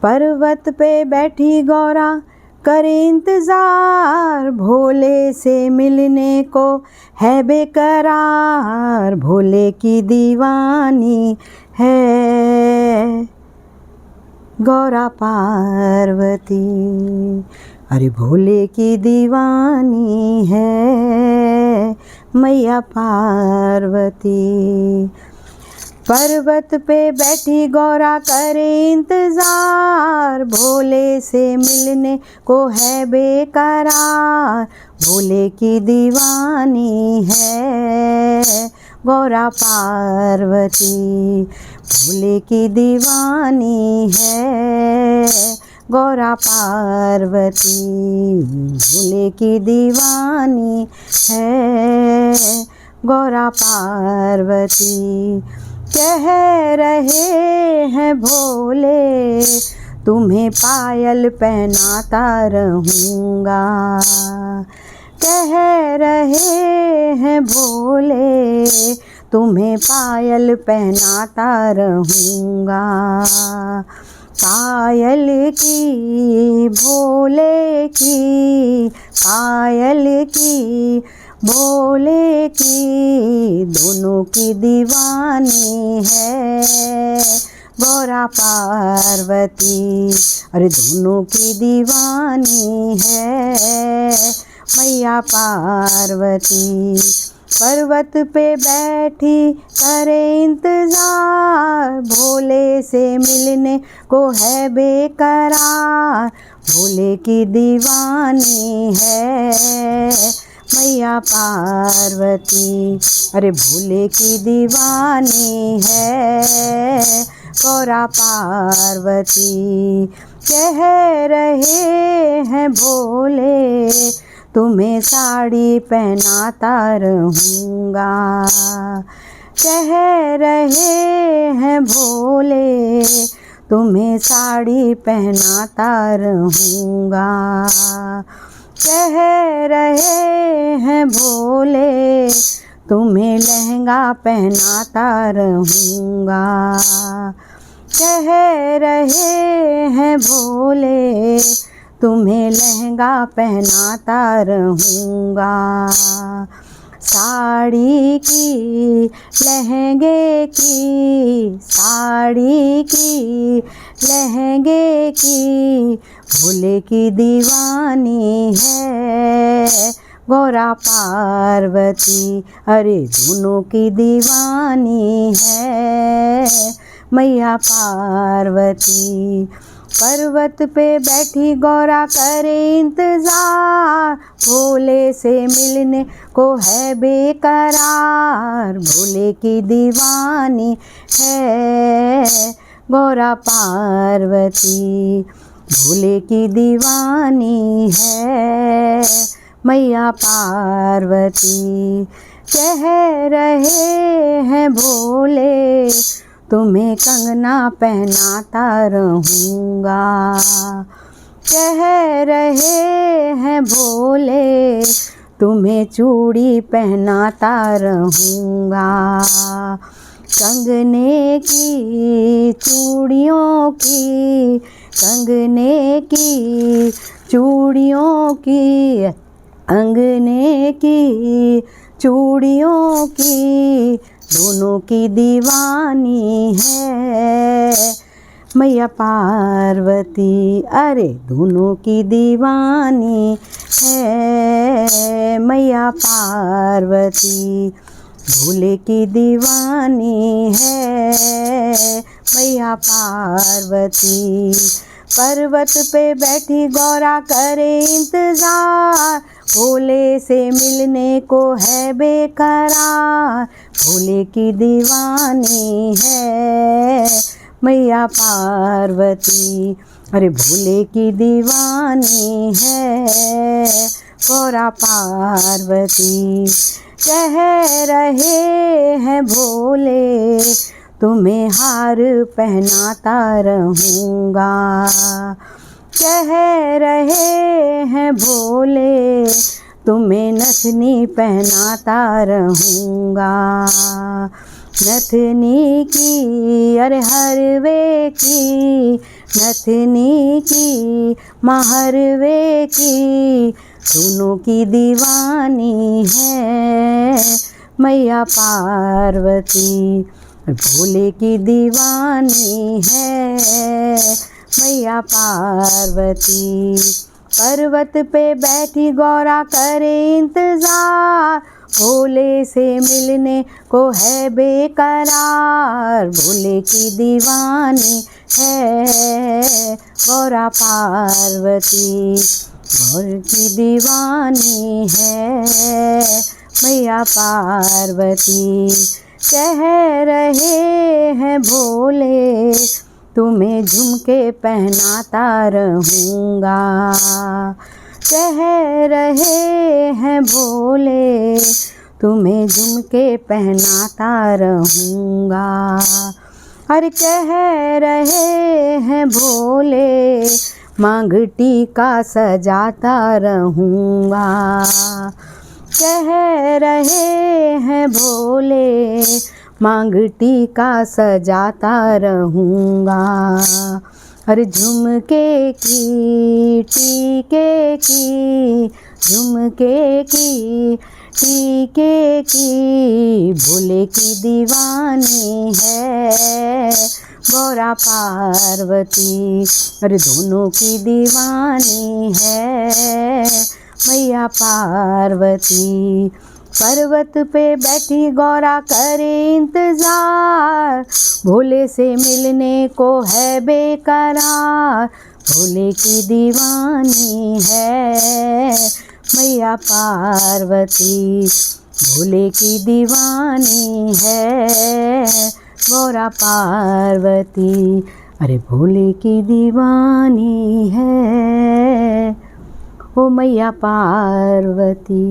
पर्वत पे बैठी गौरा करे इंतजार, भोले से मिलने को है बेकरार, भोले की दीवानी है गौरा पार्वती। अरे भोले की दीवानी है मैया पार्वती। पर्वत पे बैठी गौरा करे इंतजार, भोले से मिलने को है बेकरार, भोले की दीवानी है गौरा पार्वती। भोले की दीवानी है गौरा पार्वती, भोले की दीवानी है गौरा पार्वती। कह रहे हैं भोले तुम्हें पायल पहनाता रहूँगा, कह रहे हैं भोले तुम्हें पायल पहनाता रहूँगा। पायल की भोले की, पायल की भोले की, दोनों की दीवानी है गौरा पार्वती। अरे दोनों की दीवानी है मैया पार्वती। पर्वत पे बैठी करे इंतजार, भोले से मिलने को है बेकरार, भोले की दीवानी है मैया पार्वती। अरे भोले की दीवानी है गौरा पार्वती। कह रहे हैं भोले तुम्हें साड़ी पहनाता रहूँगा, कह रहे हैं भोले तुम्हें साड़ी पहनाता रहूँगा, कह रहे हैं भोले तुम्हें लहंगा पहनाता रहूँगा, कह रहे हैं भोले तुम्हें लहंगा पहनाता रहूँगा। साड़ी की लहंगे की, साड़ी की लहंगे की, भोले की दीवानी है गौरा पार्वती। अरे दोनों की दीवानी है मैया पार्वती। पर्वत पे बैठी गौरा करे इंतजार, भोले से मिलने को है बेकरार, भोले की दीवानी है गौरा पार्वती। भोले की दीवानी है मैया पार्वती। कह रहे हैं भोले तुम्हें कंगना पहनाता रहूँगा, कह रहे हैं भोले तुम्हें चूड़ी पहनाता रहूँगा। कंगने की चूड़ियों की, कंगने की चूड़ियों की, अंगने की चूड़ियों की, दोनों की दीवानी है मैया पार्वती। अरे दोनों की दीवानी है मैया पार्वती। भोले की दीवानी है मैया पार्वती। पर्वत पे बैठी गौरा करे इंतजार, भोले से मिलने को है बेकरार, भोले की दीवानी है मैया पार्वती। अरे भोले की दीवानी है गौरा पार्वती। कह रहे हैं भोले तुम्हें हार पहनाता रहूँगा, कह रहे हैं भोले तुम्हें नथनी पहनाता रहूँगा। नथनी की अरे हरवे की, नथनी की महरवे की, दोनों की दीवानी है मैया पार्वती। भोले की दीवानी है मैया पार्वती। पर्वत पे बैठी गौरा करे इंतजार, भोले से मिलने को है बेकरार। भोले की दीवानी है गौरा पार्वती, भोले की दीवानी है मैया पार्वती। कह रहे हैं भोले तुम्हें झुमके पहनाता रहूँगा, कह रहे हैं भोले तुम्हें झुमके पहनाता रहूँगा। अरे कह रहे हैं भोले मांग टीका सजाता रहूँगा, कह रहे हैं भोले मांग टीका सजाता रहूँगा। अरे झुमके की टीके की, झुमके की टीके की, भोले की दीवानी है गौरा पार्वती। अरे दोनों की दीवानी है मैया पार्वती। पर्वत पे बैठी गौरा करे इंतजार, भोले से मिलने को है बेकरार। भोले की दीवानी है मैया पार्वती, भोले की दीवानी है गौरा पार्वती। अरे भोले की दीवानी है ओ मैया पार्वती।